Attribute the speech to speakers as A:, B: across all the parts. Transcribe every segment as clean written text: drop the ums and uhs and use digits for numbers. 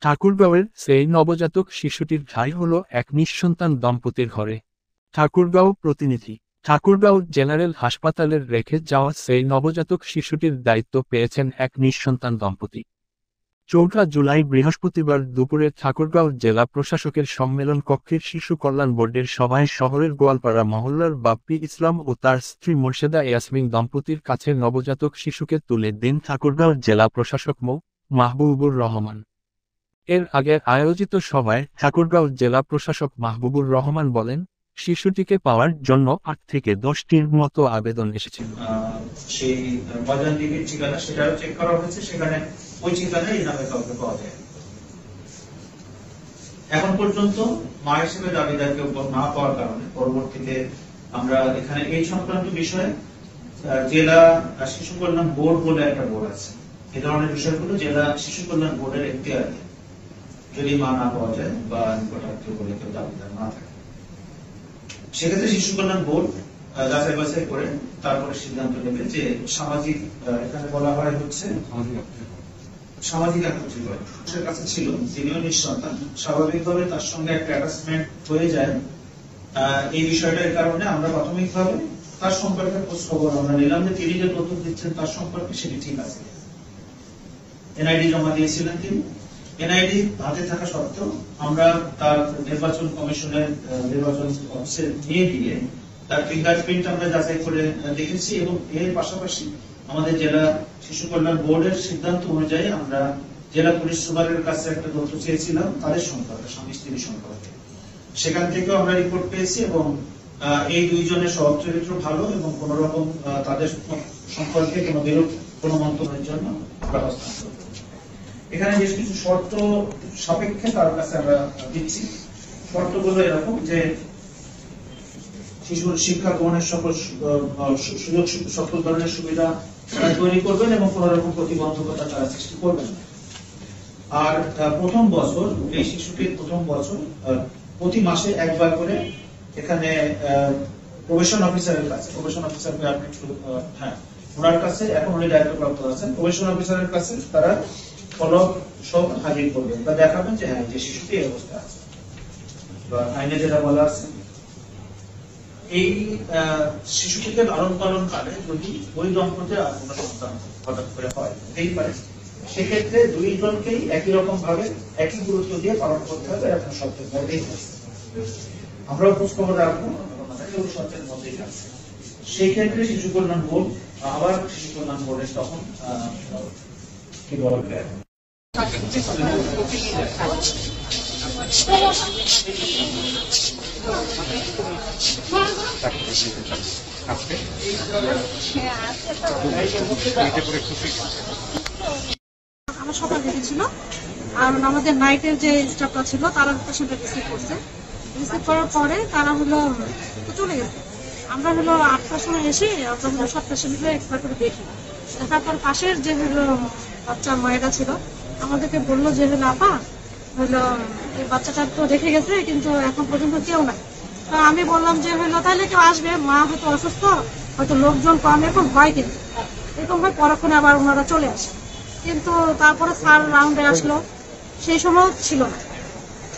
A: ঠাকুরগাঁওয়ের সেই নবজাতক শিশুটির ঠাঁই হল এক নিঃসন্তান দম্পতির ঘরে। ঠাকুরগাঁও প্রতিনিধি। ঠাকুরগাঁও জেনারেল হাসপাতালের রেখে যাওয়া সেই নবজাতক শিশুটির দায়িত্ব পেয়েছেন এক নিঃসন্তান দম্পতি। 4 জুলাই বৃহস্পতিবার দুপুরে ঠাকুরগাঁও জেলা প্রশাসকের সম্মেলন কক্ষের শিশু কল্যাণ বোর্ডের সভায় শহরের গোয়ালপাড়া মহল্লার বাপ্পি ইসলাম ও তার স্ত্রী মোর্শেদা ইয়াসমিন দম্পতির কাছে নবজাতক শিশুকে তুলে দেন ঠাকুরগাঁও জেলা প্রশাসক মো. মাহবুবুর রহমান। এর আগে আয়োজিত সভায় ঠাকুরগাঁও জেলা প্রশাসক মাহবুবুর রহমান বলেন, শিশুটিকে পাওয়ার জন্য 8 থেকে 10টির মতো আবেদন এসেছিল।
B: সেই বাজার দিকের ঠিকানা সেটাও চেক করা হয়েছে, সেখানে ওই ঠিকানায় এই নামে কাউকে পাওয়া যায়। এখন পর্যন্ত মা হিসেবে দাবিদারকে না পাওয়ার কারণে পরবর্তীতে আমরা এখানে এই সংক্রান্ত বিষয়ে জেলা শিশু কল্যাণ বোর্ড বলে একটা বোর্ড আছে, এই ধরনের বিষয়গুলো জেলা শিশু কল্যাণ বোর্ডের এখতিয়ারে যদি মা না পাওয়া যায় বা নিকটাত্মীয় বলে কেউ দাবিদার না থাকে, সেক্ষেত্রে শিশু কল্যাণ বোর্ড যাচাই বাছাই করে তারপরে সিদ্ধান্ত নেবে যে সামাজিক, এখানে বলা হয় হচ্ছে সামাজিক একত্রীকরণের কাছে ছিল, যিনিও নিঃসন্তান, স্বাভাবিকভাবে তার সঙ্গে একটা অ্যাটাচমেন্ট হয়ে যায়। এই বিষয়টার কারণে আমরা প্রাথমিকভাবে তার সম্পর্কে খোঁজ খবর আমরা নিলাম যে তিনি যে তথ্য দিচ্ছেন তার সম্পর্কে সেটি ঠিক আছে। এনআইডি জমা দিয়েছিলেন তিনি, এনআইডি হাতে থাকা সত্ত্বেও আমরা তার নির্বাচন কমিশনের নির্বাচন অফিসে নিয়ে গিয়ে তার ফিঙ্গারপ্রিন্ট আমরা যাচাই করে দেখেছি এবং এর পাশাপাশি আমাদের জেলা শিশু কল্যাণ বোর্ডের সিদ্ধান্ত অনুযায়ী আমরা জেলা পুলিশ সুপারের কাছে একটা তথ্য চেয়েছিলাম তাদের সম্পর্কে, স্বামী স্ত্রী সম্পর্কে। সেখান থেকেও আমরা রিপোর্ট পেয়েছি এবং এই দুইজনের স্বভাব চরিত্র ভালো এবং কোন রকম তাদের সম্পর্কে কোনো বিরূপ কোনো মন্তব্যের জন্য আমরা হস্তান্তর করি। এখানে বেশ কিছু শর্ত সাপেক্ষে তার কাছে আমরা দিচ্ছি। শর্তগুলো এরকম যে শিশুর শিক্ষা গ্রহণের সকল সুযোগ সকল ধরনের সুবিধা তৈরি করবেন এবং কোন রকম প্রতিবন্ধকতা তারা সৃষ্টি করবেন না। আর প্রথম বছর এই শিশুটির প্রথম বছর প্রতি মাসে একবার করে এখানে প্রবেশন অফিসারের কাছে, প্রবেশন অফিসার ওনার কাছে এখন উনি দায়িত্বপ্রাপ্ত আছেন, প্রবেশন অফিসারের কাছে তারা ফলক সব হাজির করবেন বা দেখাবেন যে হ্যাঁ যে শিশুটি এই অবস্থা আছে বা আইনে যেটা বলা আছে। এই শিশুটিকে লালন পালন কালে যদি ওই দম্পতির আর কোনো সন্তান হঠাৎ করে হয় হতেই পারে, সেক্ষেত্রে দুইজনকেই একই রকম ভাবে একই গুরুত্ব দিয়ে পালন করতে হবে, এরকম শর্তের মধ্যেই আমরাও খোঁজ খবর রাখবো শর্তের মধ্যেই আছে। সেই ক্ষেত্রে শিশু কল্যাণ বোর্ড আবার শিশু কল্যাণ বোর্ডের তখন কি বলা যায়
C: আমার সকাল দেখেছিল আর আমাদের নাইটের যে স্টাফটা ছিল তারা পেশেন্টটা রিসিভ করছে, রিসিভ করার পরে তারা হলো চলে গেছে। আমরা হলো 8টার সময় এসে আমরা হলো সব পেশেন্টগুলো একবার করে দেখি, দেখার পর পাশের যে হলো বাচ্চার মায়েরা ছিল আমাদেরকে বললো যে হলো আপা হলো এই বাচ্চাটা তো রেখে গেছে কিন্তু এখন পর্যন্ত কেউ নাই। তো আমি বললাম যে হলো তাহলে কেউ আসবে, মা হয়তো অসুস্থ, হয়তো লোকজন কম, এরকম হয় কিন্তু এরকম হয়। পরক্ষণে আবার ওনারা চলে আসে, কিন্তু তারপরে স্যার রাউন্ডে আসলো, সেই সময় ছিল না,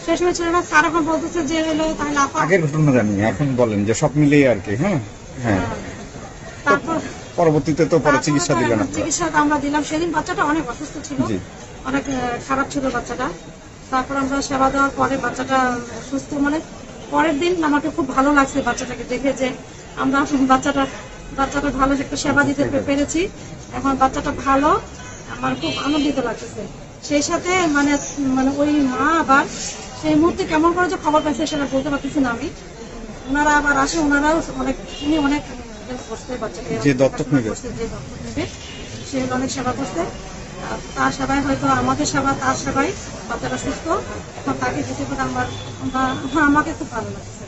C: সেই সময় ছিল না। স্যার এখন বলতেছে যে হলো তাহলে আপা
D: আগের ঘটনা জানি, এখন বলেন যে সব মিলিয়ে আর কি। হ্যাঁ হ্যাঁ,
C: তারপর
D: পরবর্তীতে তো পরে চিকিৎসা দিলেন?
C: চিকিৎসা আমরা দিলাম। সেদিন বাচ্চাটা অনেক অসুস্থ ছিল, অনেক খারাপ ছিল বাচ্চাটা। তারপর আমরা সেবা দেওয়ার পরে বাচ্চাটা সুস্থ, মানে পরের দিন আমাকে খুব ভালো লাগছে বাচ্চাটাকে দেখে যে আমরা বাচ্চাটা ভালো একটা সেবা দিতে পেরেছি। এখন বাচ্চাটা ভালো, আমার খুব আনন্দিত লাগতেছে। সেই সাথে মানে মানে ওই মা আবার সেই মুহূর্তে কেমন করে যে খবর পাইছে সেটা বলতে পারতেছি না আমি। ওনারা আবার আসে, ওনারাও অনেক, উনি অনেক করছে বাচ্চাকে, যে দত্তক নেবে সে অনেক সেবা করছে। তার সেবায় হয়তো আমাদের সেবা, তার সেবায় বাচ্চাটা সুস্থ। এখন তাকে যেতে পারে আমাকে খুব ভালো লাগছে।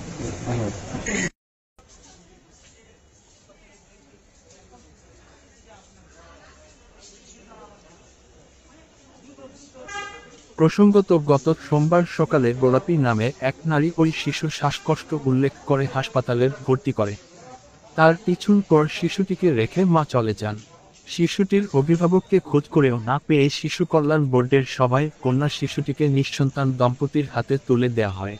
A: প্রসঙ্গত গত সোমবার সকালে গোলাপী নামে এক নারী ওই শিশুর শ্বাসকষ্ট উল্লেখ করে হাসপাতালে ভর্তি করে। তার কিছুক্ষণ পর শিশুটিকে রেখে মা চলে যান। শিশুটির অভিভাবককে খোঁজ করেও না পেয়ে শিশু কল্যাণ বোর্ডের সভায় কন্যা শিশুটিকে নিঃসন্তান দম্পতির হাতে তুলে দেওয়া হয়।